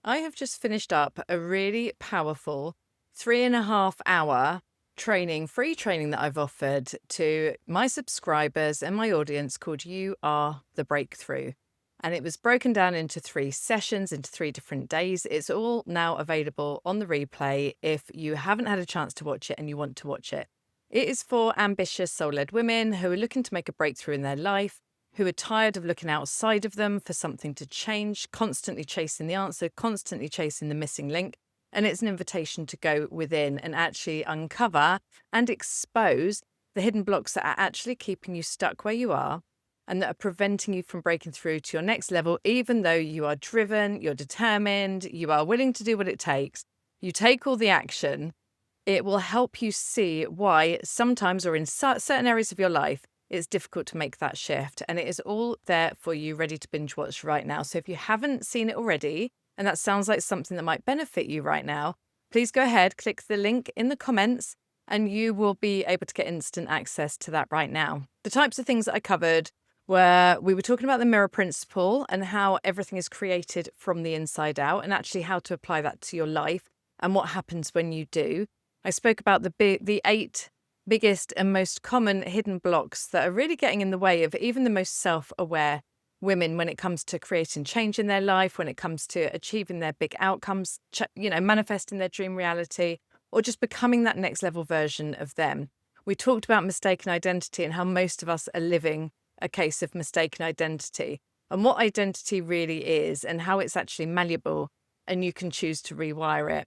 I have just finished up a really powerful 3.5 hour free training that I've offered to my subscribers and my audience called You Are the Breakthrough. And it was broken down into 3 sessions, into 3 different days. It's all now available on the replay if you haven't had a chance to watch it and you want to watch it. It is for ambitious soul-led women who are looking to make a breakthrough in their life, who are tired of looking outside of them for something to change, constantly chasing the answer, constantly chasing the missing link. And it's an invitation to go within and actually uncover and expose the hidden blocks that are actually keeping you stuck where you are and that are preventing you from breaking through to your next level, even though you are driven, you're determined, you are willing to do what it takes. You take all the action. It will help you see why sometimes, or in certain areas of your life, it's difficult to make that shift. And it is all there for you, ready to binge watch right now. So if you haven't seen it already, and that sounds like something that might benefit you right now, please go ahead, click the link in the comments, and you will be able to get instant access to that right now. The types of things that I covered were, we were talking about the mirror principle and how everything is created from the inside out, and actually how to apply that to your life and what happens when you do. I spoke about the 8 biggest and most common hidden blocks that are really getting in the way of even the most self-aware women when it comes to creating change in their life, when it comes to achieving their big outcomes, manifesting their dream reality, or just becoming that next level version of them. We talked about mistaken identity and how most of us are living a case of mistaken identity and what identity really is and how it's actually malleable and you can choose to rewire it.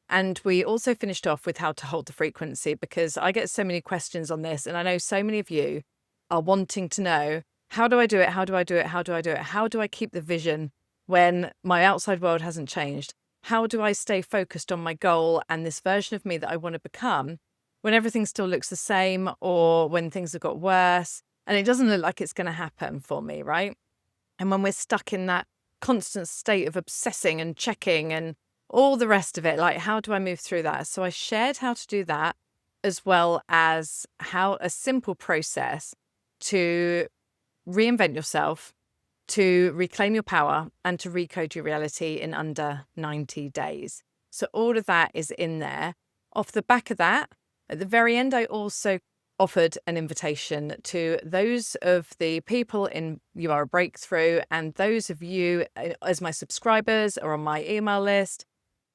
And we also finished off with how to hold the frequency, because I get so many questions on this. And I know so many of you are wanting to know, how do I do it? How do I do it? How do I do it? How do I keep the vision when my outside world hasn't changed? How do I stay focused on my goal and this version of me that I want to become when everything still looks the same, or when things have got worse and it doesn't look like it's going to happen for me, right? And when we're stuck in that constant state of obsessing and checking and all the rest of it, like, how do I move through that? So I shared how to do that, as well as how a simple process to reinvent yourself, to reclaim your power, and to recode your reality in under 90 days. So all of that is in there. Off the back of that, at the very end, I also offered an invitation to those of the people in You Are a Breakthrough and those of you as my subscribers or on my email list,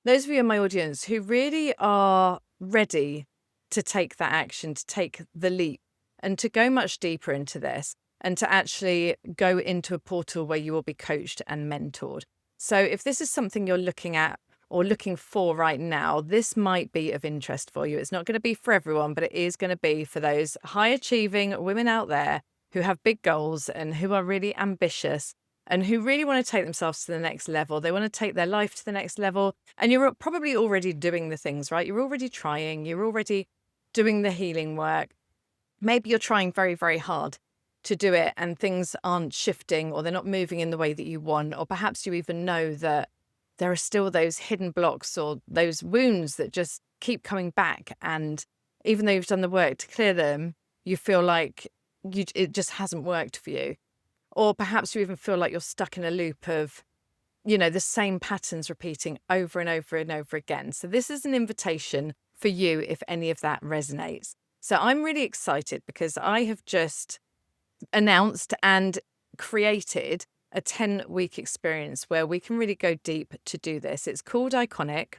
those of you in my audience who really are ready to take that action, to take the leap and to go much deeper into this and to actually go into a portal where you will be coached and mentored. So if this is something you're looking at or looking for right now, this might be of interest for you. It's not going to be for everyone, but it is going to be for those high achieving women out there who have big goals and who are really ambitious and who really want to take themselves to the next level. They want to take their life to the next level. And you're probably already doing the things, right? You're already trying, you're already doing the healing work. Maybe you're trying very, very hard to do it and things aren't shifting, or they're not moving in the way that you want. Or perhaps you even know that there are still those hidden blocks or those wounds that just keep coming back. And even though you've done the work to clear them, you feel like it just hasn't worked for you. Or perhaps you even feel like you're stuck in a loop of, the same patterns repeating over and over and over again. So this is an invitation for you if any of that resonates. So I'm really excited because I have just announced and created a 10-week experience where we can really go deep to do this. It's called Iconic,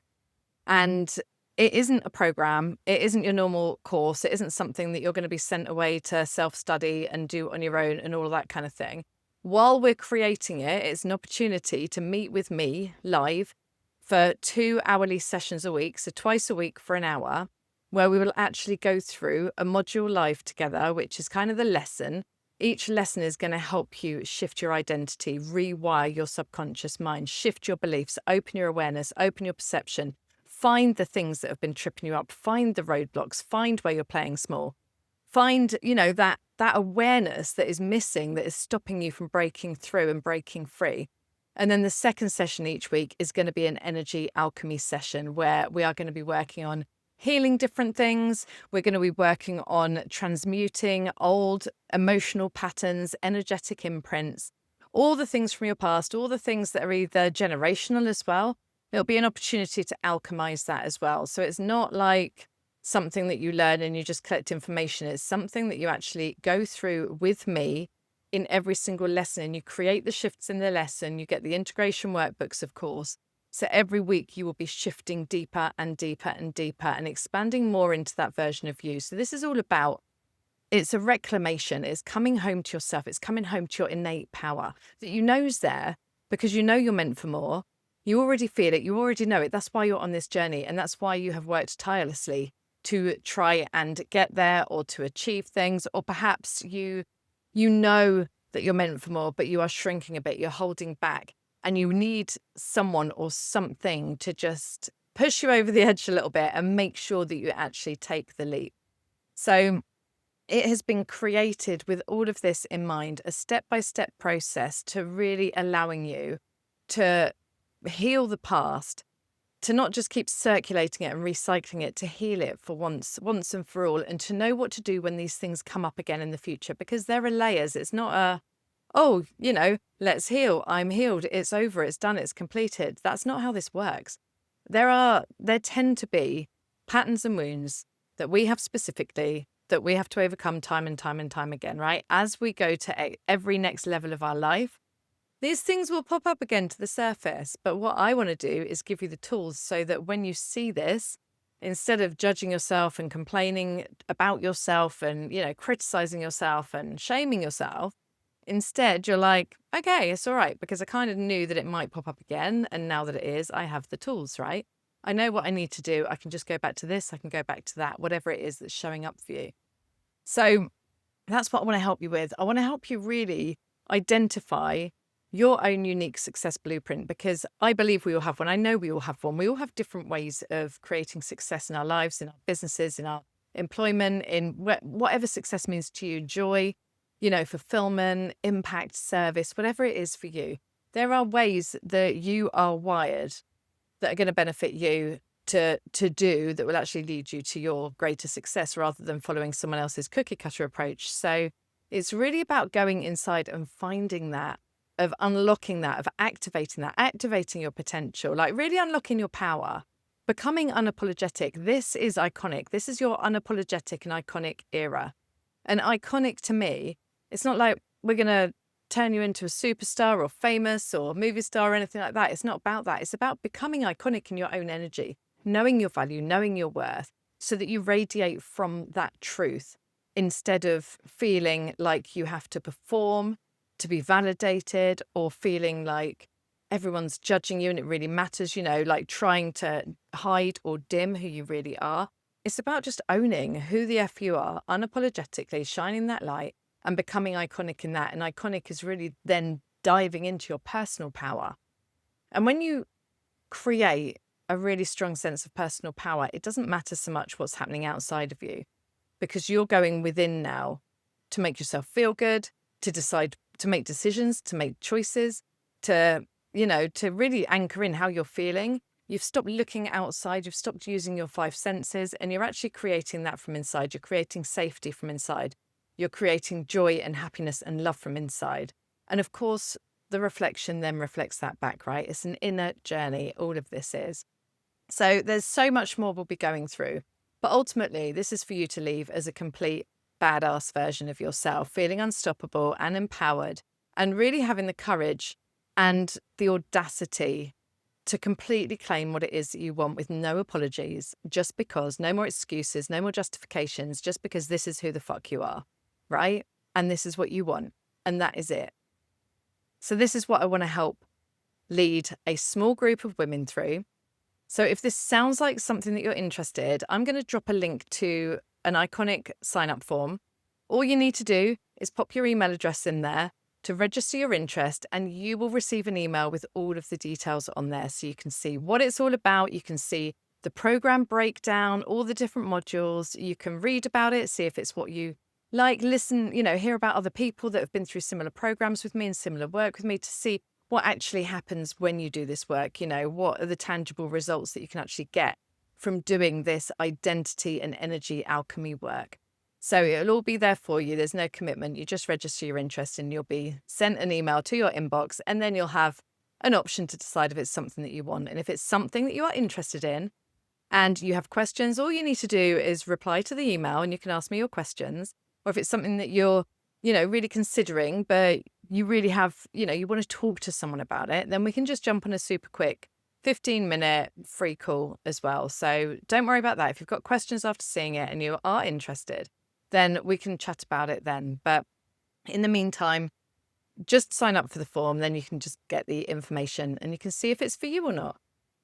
and it isn't a program. It isn't your normal course. It isn't something that you're going to be sent away to self-study and do on your own and all of that kind of thing. While we're creating it, it's an opportunity to meet with me live for 2 hourly sessions a week, so twice a week for an hour, where we will actually go through a module live together, which is kind of the lesson. Each lesson is going to help you shift your identity, rewire your subconscious mind, shift your beliefs, open your awareness, open your perception, find the things that have been tripping you up, find the roadblocks, find where you're playing small, find, that awareness that is missing, that is stopping you from breaking through and breaking free. And then the second session each week is going to be an energy alchemy session where we are going to be working on healing different things. We're going to be working on transmuting old emotional patterns, energetic imprints, all the things from your past, all the things that are either generational as well, it'll be an opportunity to alchemize that as well. So it's not like something that you learn and you just collect information. It's something that you actually go through with me in every single lesson, and you create the shifts in the lesson. You get the integration workbooks, of course. So every week you will be shifting deeper and deeper and deeper and expanding more into that version of you. So this is all about, it's a reclamation. It's coming home to yourself. It's coming home to your innate power that you know is there because you know you're meant for more. You already feel it. You already know it. That's why you're on this journey. And that's why you have worked tirelessly to try and get there or to achieve things. Or perhaps you know that you're meant for more, but you are shrinking a bit. You're holding back and you need someone or something to just push you over the edge a little bit and make sure that you actually take the leap. So it has been created with all of this in mind, a step-by-step process to really allowing you to heal the past, to not just keep circulating it and recycling it, to heal it for once and for all, and to know what to do when these things come up again in the future, because there are layers. It's not oh, let's heal. I'm healed. It's over. It's done. It's completed. That's not how this works. There tend to be patterns and wounds that we have specifically that we have to overcome time and time and time again, right? As we go to every next level of our life, these things will pop up again to the surface. But what I want to do is give you the tools so that when you see this, instead of judging yourself and complaining about yourself and, criticizing yourself and shaming yourself, instead you're like, okay, it's all right, because I kind of knew that it might pop up again. And now that it is, I have the tools, right? I know what I need to do. I can just go back to this. I can go back to that, whatever it is that's showing up for you. So that's what I want to help you with. I want to help you really identify your own unique success blueprint, because I believe we all have one. I know we all have one. We all have different ways of creating success in our lives, in our businesses, in our employment, in whatever success means to you, joy, fulfillment, impact, service, whatever it is for you. There are ways that you are wired that are going to benefit you to do that will actually lead you to your greater success rather than following someone else's cookie cutter approach. So it's really about going inside and finding that, of unlocking that, of activating your potential, like really unlocking your power, becoming unapologetic. This is iconic. This is your unapologetic and iconic era. And iconic to me, it's not like we're going to turn you into a superstar or famous or movie star or anything like that. It's not about that. It's about becoming iconic in your own energy, knowing your value, knowing your worth, so that you radiate from that truth instead of feeling like you have to perform to be validated, or feeling like everyone's judging you and it really matters, like trying to hide or dim who you really are. It's about just owning who the F you are, unapologetically shining that light and becoming iconic in that. And iconic is really then diving into your personal power. And when you create a really strong sense of personal power, it doesn't matter so much what's happening outside of you, because you're going within now to make yourself feel good, to decide, to make decisions, to make choices, to really anchor in how you're feeling. You've stopped looking outside, you've stopped using your five senses, and you're actually creating that from inside. You're creating safety from inside. You're creating joy and happiness and love from inside. And of course, the reflection then reflects that back, right? It's an inner journey, all of this is. So there's so much more we'll be going through. But ultimately, this is for you to leave as a complete badass version of yourself, feeling unstoppable and empowered, and really having the courage and the audacity to completely claim what it is that you want with no apologies, just because, no more excuses, no more justifications, just because this is who the fuck you are, right? And this is what you want, and that is it. So this is what I want to help lead a small group of women through. So if this sounds like something that you're interested, I'm going to drop a link to an iconic sign-up form. All you need to do is pop your email address in there to register your interest, and you will receive an email with all of the details on there, so you can see what it's all about. You can see the program breakdown, all the different modules. You can read about it, see if it's what you like, listen, hear about other people that have been through similar programs with me and similar work with me, to see what actually happens when you do this work. What are the tangible results that you can actually get from doing this identity and energy alchemy work. So it'll all be there for you. There's no commitment. You just register your interest and you'll be sent an email to your inbox, and then you'll have an option to decide if it's something that you want. And if it's something that you are interested in and you have questions, all you need to do is reply to the email and you can ask me your questions. Or if it's something that you're, really considering, but you really have, you want to talk to someone about it, then we can just jump on a super quick 15-minute free call as well. So don't worry about that. If you've got questions after seeing it and you are interested, then we can chat about it then. But in the meantime, just sign up for the form, then you can just get the information and you can see if it's for you or not.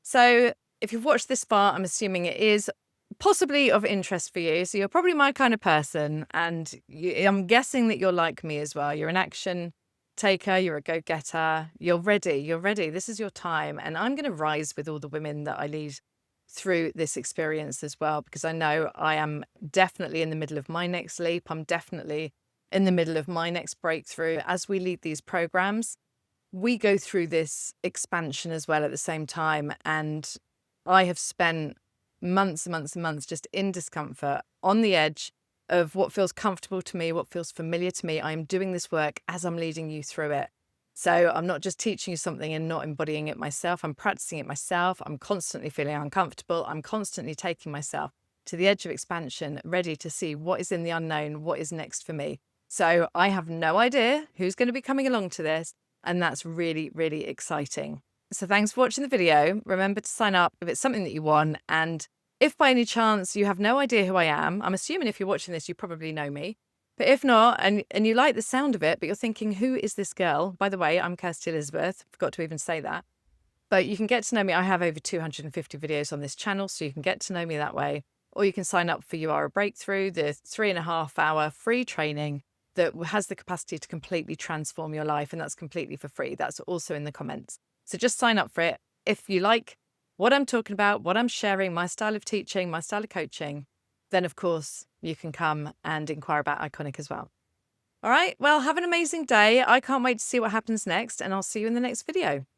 So if you've watched this far, I'm assuming it is possibly of interest for you. So you're probably my kind of person, and I'm guessing that you're like me as well. You're an action taker, you're a go-getter, you're ready. This is your time. And I'm going to rise with all the women that I lead through this experience as well, because I know I am definitely in the middle of my next leap. I'm definitely in the middle of my next breakthrough. As we lead these programs, we go through this expansion as well at the same time. And I have spent months and months and months just in discomfort, on the edge of what feels comfortable to me, what feels familiar to me. I am doing this work as I'm leading you through it. So I'm not just teaching you something and not embodying it myself. I'm practicing it myself. I'm constantly feeling uncomfortable. I'm constantly taking myself to the edge of expansion, ready to see what is in the unknown, what is next for me. So I have no idea who's going to be coming along to this. And that's really, really exciting. So thanks for watching the video. Remember to sign up if it's something that you want. And if by any chance you have no idea who I am, I'm assuming if you're watching this, you probably know me. But if not, and you like the sound of it, but you're thinking, who is this girl? By the way, I'm Kirsty Elizabeth. Forgot to even say that. But you can get to know me. I have over 250 videos on this channel, so you can get to know me that way. Or you can sign up for You Are a Breakthrough, the 3.5-hour free training that has the capacity to completely transform your life. And that's completely for free. That's also in the comments. So just sign up for it. If you like what I'm talking about, what I'm sharing, my style of teaching, my style of coaching, then of course you can come and inquire about Iconic as well. All right, well, have an amazing day. I can't wait to see what happens next, and I'll see you in the next video.